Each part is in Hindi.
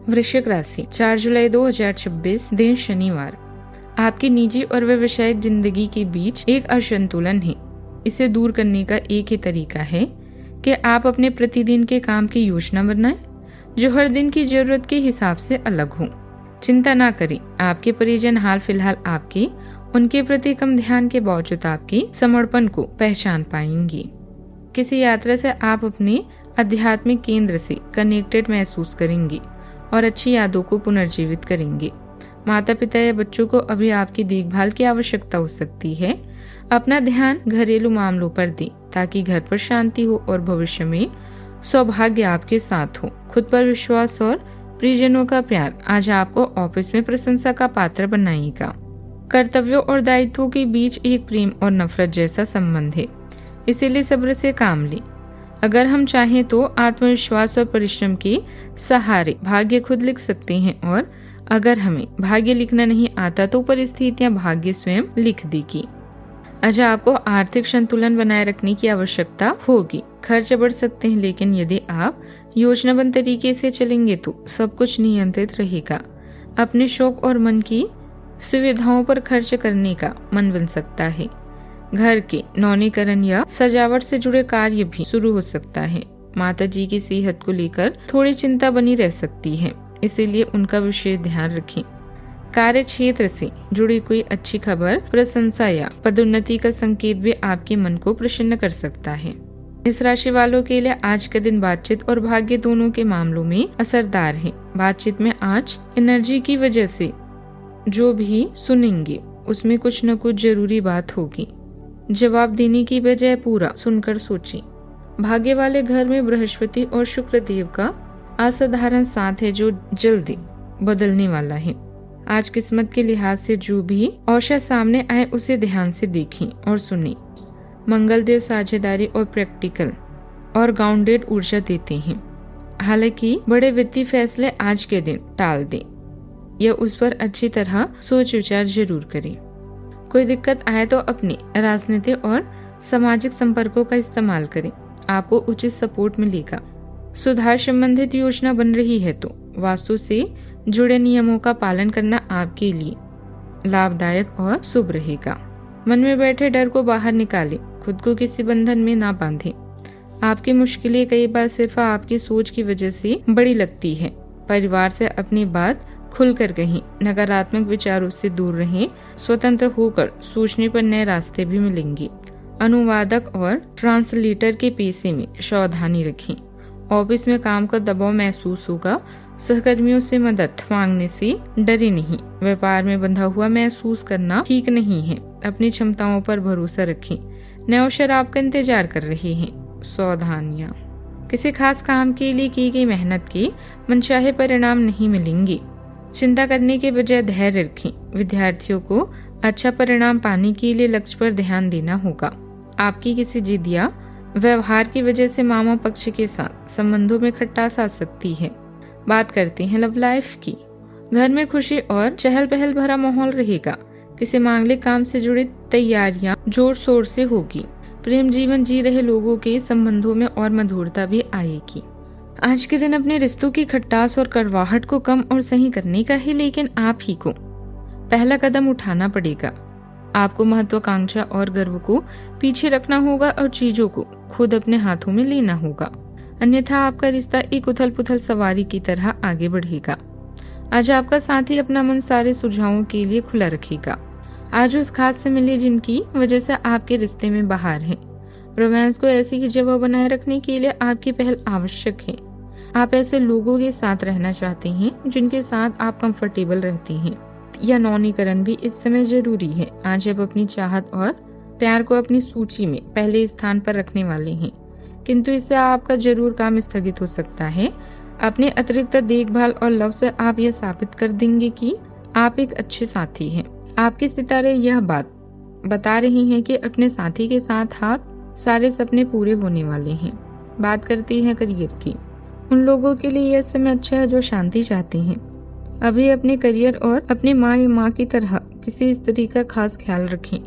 वृश्चिक राशि, 4 जुलाई 2026, दिन शनिवार। आपकी निजी और व्यवसायिक जिंदगी के बीच एक असंतुलन है। इसे दूर करने का एक ही तरीका है कि आप अपने प्रतिदिन के काम की योजना बनाएं, जो हर दिन की जरूरत के हिसाब से अलग हो। चिंता ना करें, आपके परिजन हाल फिलहाल आपके उनके प्रति कम ध्यान के बावजूद आपके समर्पण को पहचान पाएंगे। किसी यात्रा से आप अपने आध्यात्मिक केंद्र से कनेक्टेड महसूस करेंगे और अच्छी यादों को पुनर्जीवित करेंगे। माता पिता या बच्चों को अभी आपकी देखभाल की आवश्यकता हो सकती है। अपना ध्यान घरेलू मामलों पर दें ताकि घर पर शांति हो और भविष्य में सौभाग्य आपके साथ हो। खुद पर विश्वास और परिजनों का प्यार आज आपको ऑफिस में प्रशंसा का पात्र बनाएगा। कर्तव्यों और दायित्वों के बीच एक प्रेम और नफरत जैसा संबंध है, इसीलिए सब्र से काम लें। अगर हम चाहें तो आत्मविश्वास और परिश्रम के सहारे भाग्य खुद लिख सकते हैं, और अगर हमें भाग्य लिखना नहीं आता तो परिस्थितियां भाग्य स्वयं लिख देगी। आज आपको आर्थिक संतुलन बनाए रखने की आवश्यकता होगी। खर्च बढ़ सकते हैं, लेकिन यदि आप योजनाबद्ध तरीके से चलेंगे तो सब कुछ नियंत्रित रहेगा। अपने शौक और मन की सुविधाओं पर खर्च करने का मन बन सकता है। घर के नवीनीकरण या सजावट से जुड़े कार्य भी शुरू हो सकता है। माता जी की सेहत को लेकर थोड़ी चिंता बनी रह सकती है, इसीलिए उनका विशेष ध्यान रखें। कार्य क्षेत्र से जुड़ी कोई अच्छी खबर, प्रशंसा या पदोन्नति का संकेत भी आपके मन को प्रसन्न कर सकता है। इस राशि वालों के लिए आज का दिन बातचीत और भाग्य दोनों के मामलों में असरदार है। बातचीत में आज एनर्जी की वजह से जो भी सुनेंगे उसमें कुछ न कुछ जरूरी बात होगी। जवाब देने की बजाय पूरा सुनकर सोचें। भाग्य वाले घर में बृहस्पति और शुक्र देव का असाधारण साथ है, जो जल्दी बदलने वाला है। आज किस्मत के लिहाज से जो भी अवसर सामने आए उसे ध्यान से देखें और सुनें। मंगल देव साझेदारी और प्रैक्टिकल और ग्राउंडेड ऊर्जा देते हैं। हालांकि बड़े वित्तीय फैसले आज के दिन टाल दें या उस पर अच्छी तरह सोच विचार जरूर करें। कोई दिक्कत आए तो अपने राजनीतिक और सामाजिक संपर्कों का इस्तेमाल करें, आपको उचित सपोर्ट मिलेगा। सुधार संबंधित योजना बन रही है तो वास्तु से जुड़े नियमों का पालन करना आपके लिए लाभदायक और शुभ रहेगा। मन में बैठे डर को बाहर निकालें, खुद को किसी बंधन में ना बांधें। आपकी मुश्किलें कई बार सिर्फ आपकी सोच की वजह से बड़ी लगती है। परिवार से अपनी बात खुलकर कहें, नकारात्मक विचारों से दूर रहें। स्वतंत्र होकर सोचने पर नए रास्ते भी मिलेंगे। अनुवादक और ट्रांसलेटर के पेशे में सावधानी रखें। ऑफिस में काम का दबाव महसूस होगा। सहकर्मियों से मदद मांगने से डरे नहीं। व्यापार में बंधा हुआ महसूस करना ठीक नहीं है। अपनी क्षमताओं पर भरोसा रखें। नए अवसर आपका इंतजार कर रहे हैं। सावधानियां, किसी खास काम के लिए की गई मेहनत के मनचाहे परिणाम नहीं मिलेंगे। चिंता करने के बजाय धैर्य रखें। विद्यार्थियों को अच्छा परिणाम पाने के लिए लक्ष्य पर ध्यान देना होगा। आपकी किसी जिद या व्यवहार की वजह से मामा पक्ष के साथ संबंधों में खटास आ सकती है। बात करते हैं लव लाइफ की। घर में खुशी और चहल पहल भरा माहौल रहेगा। किसी मांगलिक काम से जुड़ी तैयारियां जोर शोर से होगी। प्रेम जीवन जी रहे लोगों के संबंधों में और मधुरता भी आएगी। आज के दिन अपने रिश्तों की खटास और कड़वाहट को कम और सही करने का है, लेकिन आप ही को पहला कदम उठाना पड़ेगा। आपको महत्वाकांक्षा और गर्व को पीछे रखना होगा और चीजों को खुद अपने हाथों में लेना होगा, अन्यथा आपका रिश्ता एक उथल पुथल सवारी की तरह आगे बढ़ेगा। आज आपका साथी अपना मन सारे सुझावों के लिए खुला रखेगा। आज उस खास से मिले जिनकी वजह से आपके रिश्ते में बहार है। रोमांस को ऐसी ही जगह बनाए रखने के लिए आपकी पहल आवश्यक है। आप ऐसे लोगों के साथ रहना चाहते हैं जिनके साथ आप कंफर्टेबल रहते हैं, या नवीनीकरण भी इस समय जरूरी है। आज आप अपनी चाहत और प्यार को अपनी सूची में पहले स्थान पर रखने वाले हैं, किंतु इससे आपका जरूर काम स्थगित हो सकता है। अपने अतिरिक्त देखभाल और लव से आप यह साबित कर देंगे कि आप एक अच्छे साथी हैं। आपके सितारे यह बात बता रही हैं कि अपने साथी के साथ आप सारे सपने पूरे होने वाले हैं। बात करती है करियर की। उन लोगों के लिए यह समय अच्छा है जो शांति चाहते हैं। अभी अपने करियर और अपने माँ की तरह किसी स्त्री का खास ख्याल रखें।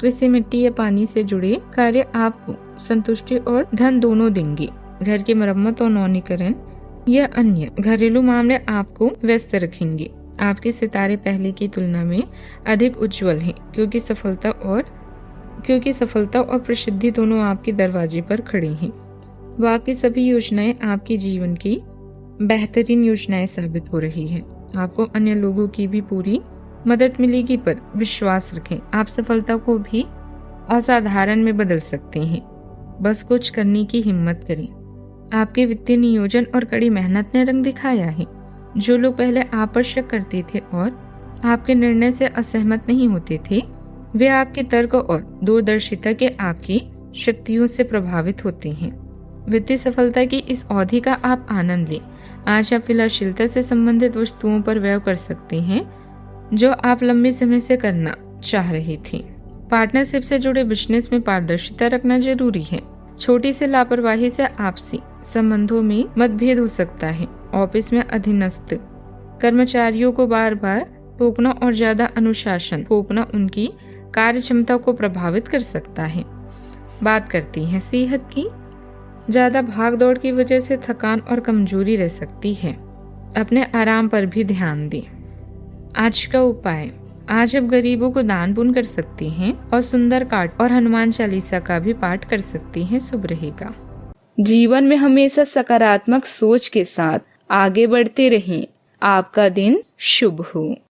कृषि, मिट्टी या पानी से जुड़े कार्य आपको संतुष्टि और धन दोनों देंगे। घर की मरम्मत और नवीनीकरण या अन्य घरेलू मामले आपको व्यस्त रखेंगे। आपके सितारे पहले की तुलना में अधिक उज्जवल हैं, क्योंकि सफलता और प्रसिद्धि दोनों आपके दरवाजे पर खड़े हैं। वह आपकी सभी योजनाएं आपके जीवन की बेहतरीन योजनाएं साबित हो रही है। आपको अन्य लोगों की भी पूरी मदद मिलेगी, पर विश्वास रखें, आप सफलता को भी असाधारण में बदल सकते हैं। बस कुछ करने की हिम्मत करें। आपके वित्तीय नियोजन और कड़ी मेहनत ने रंग दिखाया है। जो लोग पहले आप पर शक करते थे और आपके निर्णय से असहमत नहीं होते थे, वे आपके तर्क और दूरदर्शिता के आपकी शक्तियों से प्रभावित होते हैं। वित्तीय सफलता की इस अवधि का आप आनंद लें। आज आप विलासिता से संबंधित वस्तुओं पर व्यय कर सकते हैं, जो आप लंबे समय से करना चाह रहे थे। पार्टनरशिप से जुड़े बिजनेस में पारदर्शिता रखना जरूरी है। छोटी सी लापरवाही से आपसी संबंधों में मतभेद हो सकता है। ऑफिस में अधीनस्थ कर्मचारियों को बार बार टोकना और ज्यादा अनुशासन थोपना उनकी कार्य क्षमता को प्रभावित कर सकता है। बात करती हैं सेहत की। ज्यादा भाग दौड़ की वजह से थकान और कमजोरी रह सकती है। अपने आराम पर भी ध्यान दें। आज का उपाय, आज आप गरीबों को दान पुण्य कर सकती हैं और सुंदर काट और हनुमान चालीसा का भी पाठ कर सकती हैं। शुभ रहेगा। जीवन में हमेशा सकारात्मक सोच के साथ आगे बढ़ते रहें। आपका दिन शुभ हो।